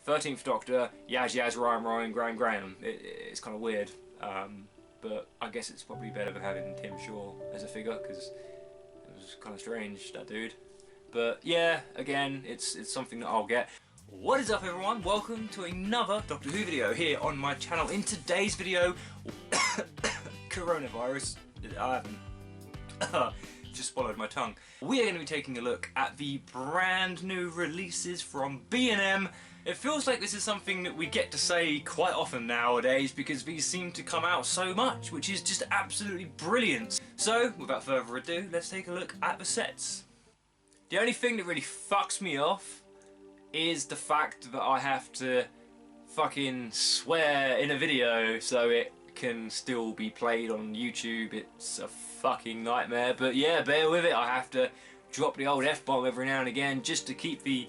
13th Doctor, Yaz Yaz, Ryan, Graham. It's kind of weird, but I guess it's probably better than having Tim Shaw as a figure, because it was kind of strange, that dude. But yeah, again, it's something that I'll get. What is up, everyone? Welcome to another Doctor Who video here on my channel. In today's video, coronavirus, I haven't just swallowed my tongue. We are going to be taking a look at the brand new releases from B&M. It feels like this is something that we get to say quite often nowadays because these seem to come out so much, which is just absolutely brilliant. So, without further ado, let's take a look at the sets. The only thing that really fucks me off is the fact that I have to fucking swear in a video so it can still be played on YouTube. It's a fucking nightmare, but yeah, bear with it. I have to drop the old F-bomb every now and again just to keep the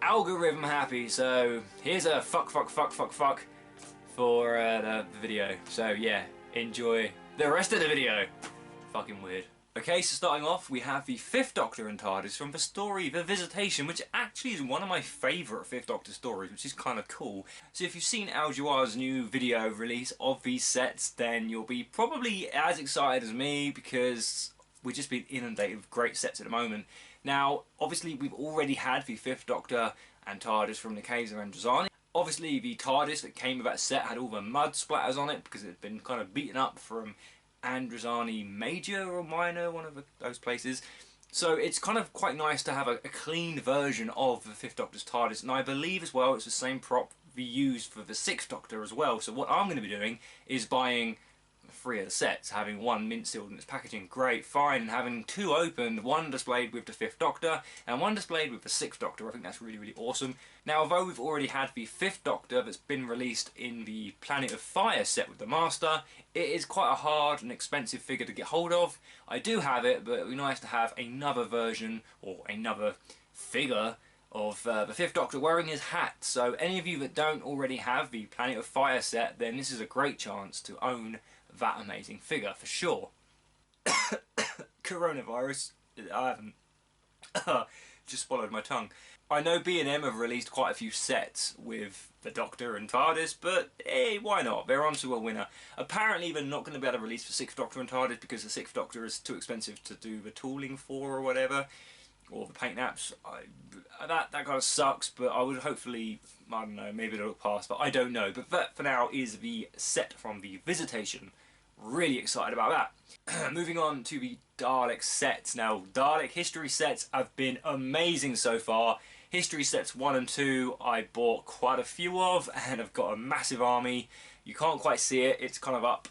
algorithm happy. So here's a fuck for the video. So yeah, enjoy the rest of the video. Fucking weird. Okay, so starting off, we have the 5th Doctor and TARDIS from the story The Visitation, which actually is one of my favourite 5th Doctor stories, which is kind of cool. So if you've seen Al Jawar's new video release of these sets, then you'll be probably as excited as me, because we've just been inundated with great sets at the moment. Now, obviously, we've already had the 5th Doctor and TARDIS from the Caves of Androzani. Obviously, the TARDIS that came with that set had all the mud splatters on it, because it had been kind of beaten up from Androzani Major or Minor, one of those places. So it's kind of quite nice to have a clean version of the 5th Doctor's TARDIS, and I believe as well it's the same prop we used for the 6th Doctor as well. So what I'm going to be doing is buying 3 of the sets, having one mint sealed in its packaging, great, fine, and having 2 opened, one displayed with the 5th Doctor and one displayed with the 6th Doctor. I think that's really, really awesome. Now, although we've already had the 5th Doctor that's been released in the Planet of Fire set with the Master, it is quite a hard and expensive figure to get hold of. I do have it, but it would be nice to have another version or another figure of the 5th Doctor wearing his hat. So any of you that don't already have the Planet of Fire set, then this is a great chance to own that amazing figure for sure. Coronavirus, I haven't just swallowed my tongue. I know B&M have released quite a few sets with the Doctor and TARDIS, but hey, why not? They're onto a winner. Apparently they're not going to be able to release the 6th Doctor and TARDIS because the 6th Doctor is too expensive to do the tooling for or whatever, or the paint apps. That kind of sucks, but I would hopefully, I don't know, maybe it'll look past, but I don't know. But that for now is the set from the Visitation. Really excited about that. Moving on to the Dalek sets. Now, Dalek history sets have been amazing so far. History sets 1 and 2 I bought quite a few of, and I've got a massive army. You can't quite see it, it's kind of up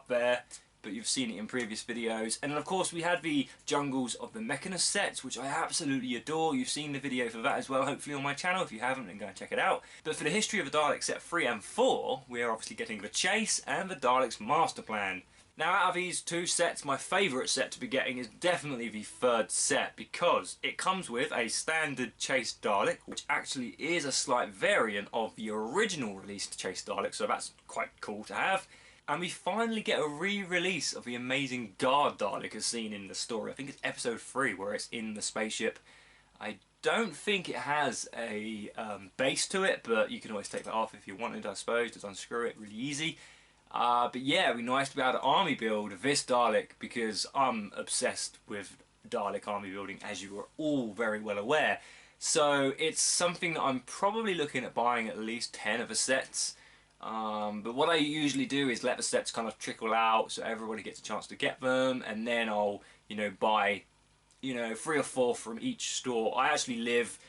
there, but you've seen it in previous videos. And then of course we had the Jungles of the Mechanist sets, which I absolutely adore. You've seen the video for that as well, hopefully on my channel. If you haven't, then go and check it out. But for the History of the Daleks set 3 and 4, we are obviously getting the Chase and the Daleks Master Plan. Now, out of these 2 sets, my favourite set to be getting is definitely the 3rd set, because it comes with a standard Chase Dalek, which actually is a slight variant of the original released Chase Dalek, so that's quite cool to have. And we finally get a re-release of the amazing Guard Dalek as seen in the story. I think it's episode 3 where it's in the spaceship. I don't think it has a base to it, but you can always take that off if you wanted, I suppose. Just unscrew it really easy. But yeah, it'd be nice to be able to army build this Dalek, because I'm obsessed with Dalek army building, as you are all very well aware. So it's something that I'm probably looking at buying at least 10 of the sets. But what I usually do is let the sets kind of trickle out so everybody gets a chance to get them, and then I'll, buy, 3 or 4 from each store. I actually live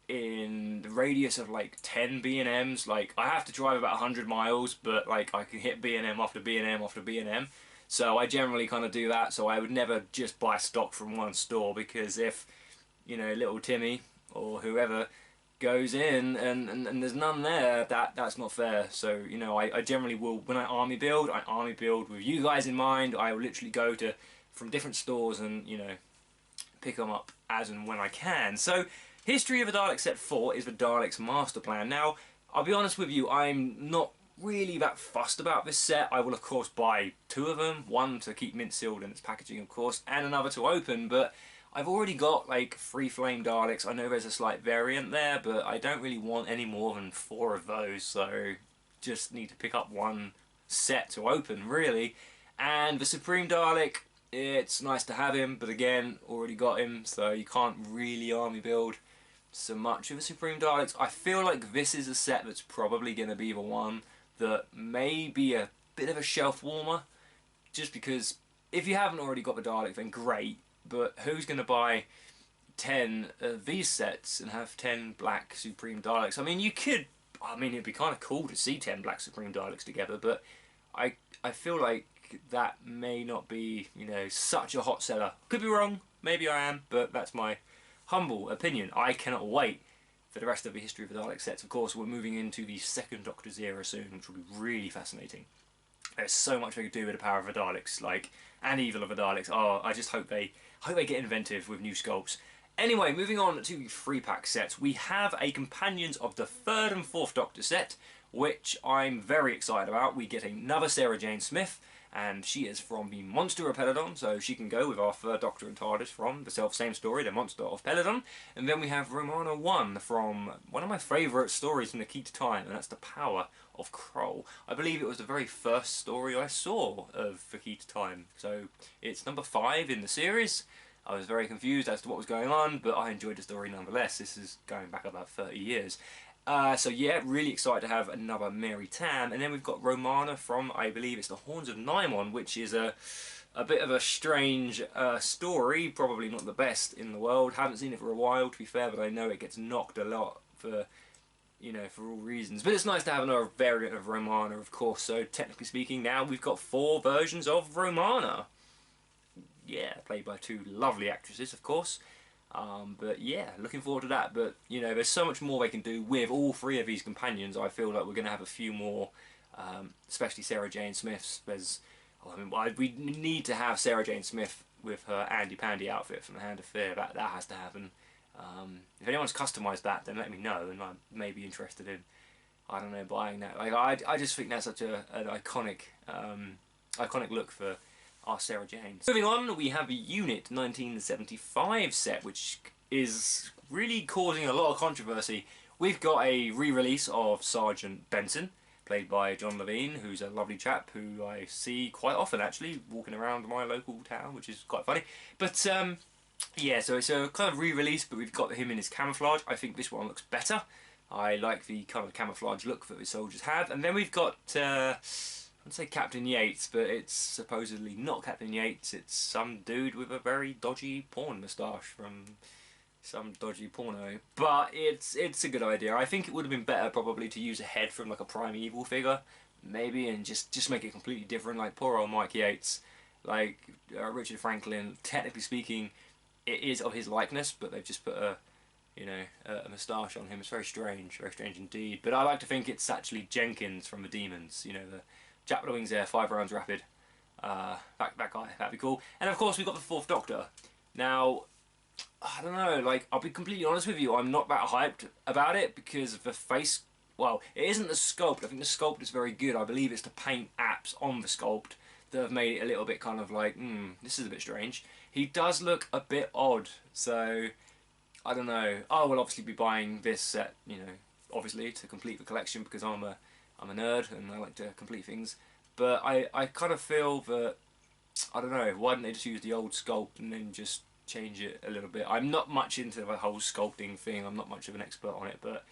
in the radius of like 10 B&Ms. Like, I have to drive about 100 miles, but like I can hit B&M after B&M after B&M. So I generally kind of do that, so I would never just buy stock from one store, because if, little Timmy or whoever goes in and there's none there, that's not fair. So I generally will, when I army build with you guys in mind. I will literally go to from different stores and pick them up as and when I can. So History of the Dalek set 4 is the Daleks Master Plan. Now, I'll be honest with you, I'm not really that fussed about this set. I will of course buy 2 of them, one to keep mint sealed in its packaging of course, and another to open, but I've already got like 3 Flame Daleks. I know there's a slight variant there, but I don't really want any more than 4 of those, so just need to pick up one set to open, really. And the Supreme Dalek, it's nice to have him, but again, already got him, so you can't really army build so much of the Supreme Daleks. I feel like this is a set that's probably going to be the one that may be a bit of a shelf warmer, just because if you haven't already got the Dalek, then great, but who's going to buy 10 of these sets and have 10 black Supreme Daleks? I mean, you could, I mean, it'd be kind of cool to see 10 black Supreme Daleks together, but I feel like that may not be, you know, such a hot seller. Could be wrong, maybe I am, but that's my humble opinion. I cannot wait for the rest of the History of the Dalek sets. Of course, we're moving into the second Doctor's era soon, which will be really fascinating. There's so much they could do with the power of the Daleks, like, and evil of the Daleks. Oh, I just hope they get inventive with new sculpts. Anyway, moving on to the 3-pack sets, we have a Companions of the 3rd and 4th Doctor set, which I'm very excited about. We get another Sarah Jane Smith, and she is from the Monster of Peladon, so she can go with our 3rd Doctor and TARDIS from the same story, the Monster of Peladon. And then we have Romana 1 from one of my favourite stories from the Key to Time, and that's The Power of Kroll. I believe it was the very first story I saw of The Key to Time, so it's number 5 in the series. I was very confused as to what was going on, but I enjoyed the story nonetheless. This is going back about 30 years. So yeah, really excited to have another Mary Tam. And then we've got Romana from, I believe it's the Horns of Nimon, which is a bit of a strange story, probably not the best in the world. Haven't seen it for a while, to be fair, but I know it gets knocked a lot for, you know, for all reasons. But it's nice to have another variant of Romana, of course. So technically speaking, now we've got 4 versions of Romana. Yeah, played by 2 lovely actresses, of course. But yeah, looking forward to that. But, you know, there's so much more they can do with all 3 of these companions. I feel like we're going to have a few more, especially Sarah Jane Smith's. There's, I mean, we need to have Sarah Jane Smith with her Andy Pandy outfit from The Hand of Fear. That has to happen. If anyone's customised that, then let me know, and I may be interested in, I don't know, buying that. Like, I just think that's such an iconic look for our Sarah Jane. Moving on, we have a Unit 1975 set, which is really causing a lot of controversy. We've got a re-release of Sergeant Benson, played by John Levine, who's a lovely chap who I see quite often, actually, walking around my local town, which is quite funny. But, yeah, so it's a kind of re-release, but we've got him in his camouflage. I think this one looks better. I like the kind of camouflage look that the soldiers have. And then we've got, I'd say Captain Yates, but it's supposedly not Captain Yates. It's some dude with a very dodgy porn moustache from some dodgy porno. But it's a good idea. I think it would have been better probably to use a head from like a primeval figure, maybe, and just make it completely different. Like poor old Mike Yates, like Richard Franklin. Technically speaking, it is of his likeness, but they've just put a, you know, a moustache on him. It's very strange indeed. But I like to think it's actually Jenkins from the Demons. You know, the Jack with the Wings there, 5 rounds rapid. That guy, that'd be cool. And of course we've got the 4th Doctor. Now, I don't know, like, I'll be completely honest with you, I'm not that hyped about it because of the face, well, it isn't the sculpt. I think the sculpt is very good. I believe it's the paint apps on the sculpt that have made it a little bit kind of like, this is a bit strange. He does look a bit odd, so I don't know. I will obviously be buying this set, you know, obviously to complete the collection because I'm a nerd and I like to complete things, but I kind of feel that, I don't know, why didn't they just use the old sculpt and then just change it a little bit? I'm not much into the whole sculpting thing, I'm not much of an expert on it, but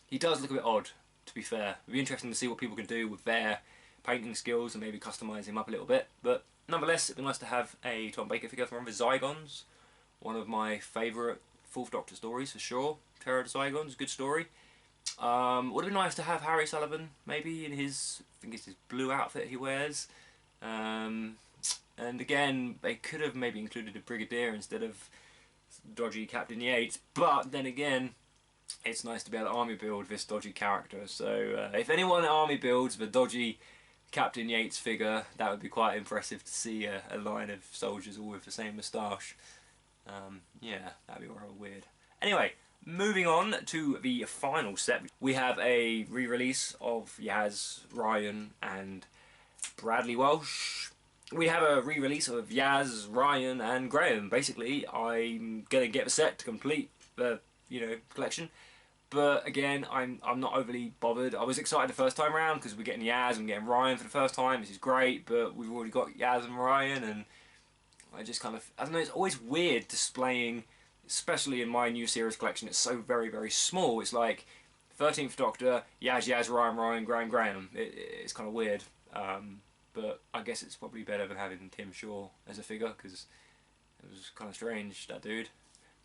he does look a bit odd, to be fair. It'd be interesting to see what people can do with their painting skills and maybe customise him up a little bit, but nonetheless, it'd be nice to have a Tom Baker figure from the Zygons, one of my favourite 4th Doctor stories for sure. Terror of the Zygons, good story. Would have been nice to have Harry Sullivan maybe in his, I think it's his blue outfit he wears. And again, they could have maybe included a Brigadier instead of dodgy Captain Yates. But then again, it's nice to be able to army build this dodgy character. So if anyone army builds the dodgy Captain Yates figure, that would be quite impressive to see a line of soldiers all with the same moustache. Yeah, that'd be rather weird. Anyway. Moving on to the final set, we have a re-release of Yaz, Ryan and Bradley Walsh. we have a re-release of Yaz, Ryan, and Graham. Basically, I'm gonna get the set to complete the collection. But again, I'm not overly bothered. I was excited the first time around because we're getting Yaz and getting Ryan for the first time. This is great, but we've already got Yaz and Ryan, and I just kind of, I don't know, it's always weird displaying, especially in my new series collection, it's so very, very small. It's like 13th Doctor, Yaz, Ryan, Graham. It's kind of weird. But I guess it's probably better than having Tim Shaw as a figure, because it was kind of strange, that dude.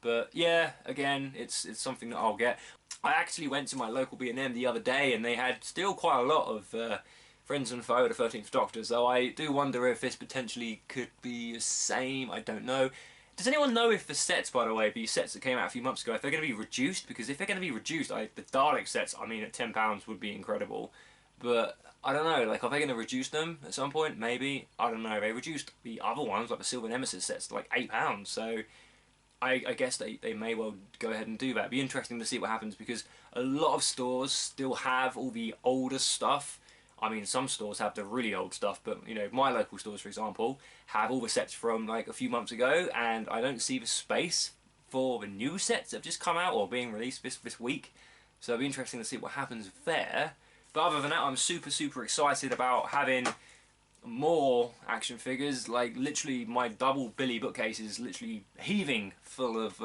But yeah, again, it's something that I'll get. I actually went to my local B&M the other day, and they had still quite a lot of Friends and Foe, the 13th Doctor, so I do wonder if this potentially could be the same. I don't know. Does anyone know if the sets, by the way, the sets that came out a few months ago, if they're going to be reduced? Because if they're going to be reduced, the Dalek sets, I mean, at £10 would be incredible. But I don't know, like, are they going to reduce them at some point? Maybe. I don't know. They reduced the other ones, like the Silver Nemesis sets, to like £8. So I guess they may well go ahead and do that. It'd be interesting to see what happens, because a lot of stores still have all the older stuff. I mean, some stores have the really old stuff, but, you know, my local stores, for example, have all the sets from, like, a few months ago, and I don't see the space for the new sets that have just come out or being released this week. So it'll be interesting to see what happens there. But other than that, I'm super, super excited about having more action figures. Like, literally, my double Billy bookcase is literally heaving full of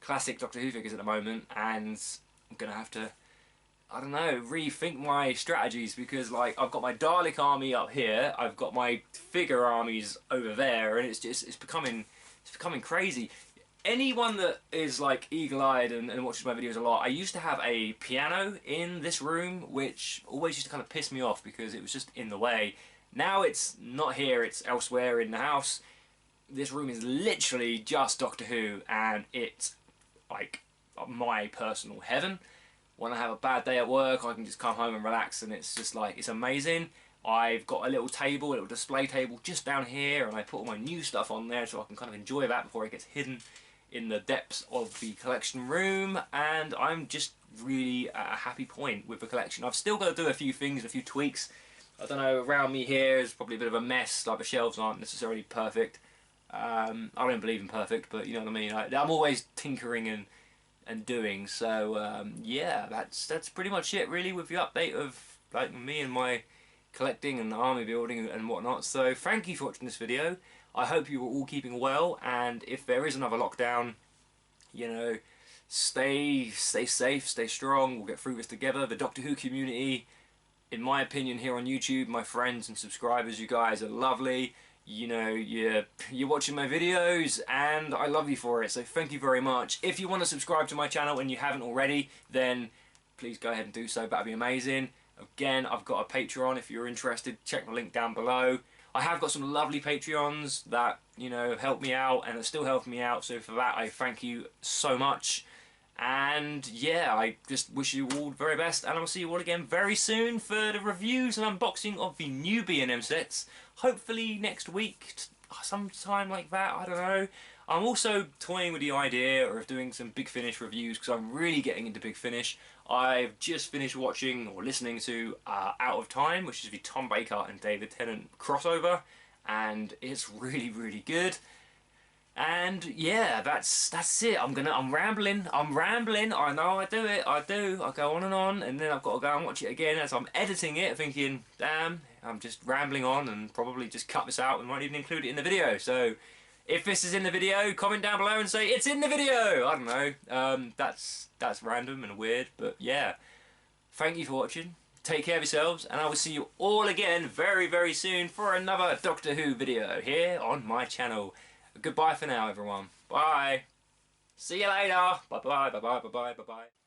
classic Doctor Who figures at the moment, and I'm going to have to, I don't know, rethink my strategies, because like I've got my Dalek army up here, I've got my figure armies over there, and it's becoming crazy. Anyone that is like eagle-eyed and watches my videos a lot, I used to have a piano in this room, which always used to kind of piss me off because it was just in the way. Now it's not here, it's elsewhere in the house. This room is literally just Doctor Who, and it's like my personal heaven. When I have a bad day at work, I can just come home and relax, and it's just like, it's amazing. I've got a little table, a little display table just down here, and I put all my new stuff on there so I can kind of enjoy that before it gets hidden in the depths of the collection room, and I'm just really at a happy point with the collection. I've still got to do a few things, a few tweaks. I don't know, around me here is probably a bit of a mess, like the shelves aren't necessarily perfect. I don't believe in perfect, but you know what I mean. I'm always tinkering and doing, so yeah, that's pretty much it really with the update of like me and my collecting and army building and whatnot. So thank you for watching this video. I hope you were all keeping well, and if there is another lockdown, you know, stay safe, stay strong. We'll get through this together. The Doctor Who community, in my opinion, here on YouTube, my friends and subscribers, you guys are lovely. You know, you're watching my videos, and I love you for it, so thank you very much. If you want to subscribe to my channel and you haven't already, then please go ahead and do so. That'd be amazing. Again, I've got a Patreon. If you're interested, check the link down below. I have got some lovely Patreons that, you know, help me out and are still helping me out, so for that I thank you so much. And yeah, I just wish you all the very best, and I'll see you all again very soon for the reviews and unboxing of the new B&M sets. Hopefully next week, sometime like that, I don't know. I'm also toying with the idea of doing some Big Finish reviews, because I'm really getting into Big Finish. I've just finished watching or listening to Out of Time, which is the Tom Baker and David Tennant crossover, and it's really, really good. And yeah, that's it. I'm rambling. I know I do it. I go on, and then I've got to go and watch it again as I'm editing it, thinking, damn, I'm just rambling on, and probably just cut this out and won't even include it in the video. So if this is in the video, comment down below and say it's in the video. I don't know. That's random and weird, but yeah. Thank you for watching. Take care of yourselves, and I will see you all again very, very soon for another Doctor Who video here on my channel. Goodbye for now, everyone. Bye. See you later. Bye-bye, bye-bye, bye-bye, bye-bye.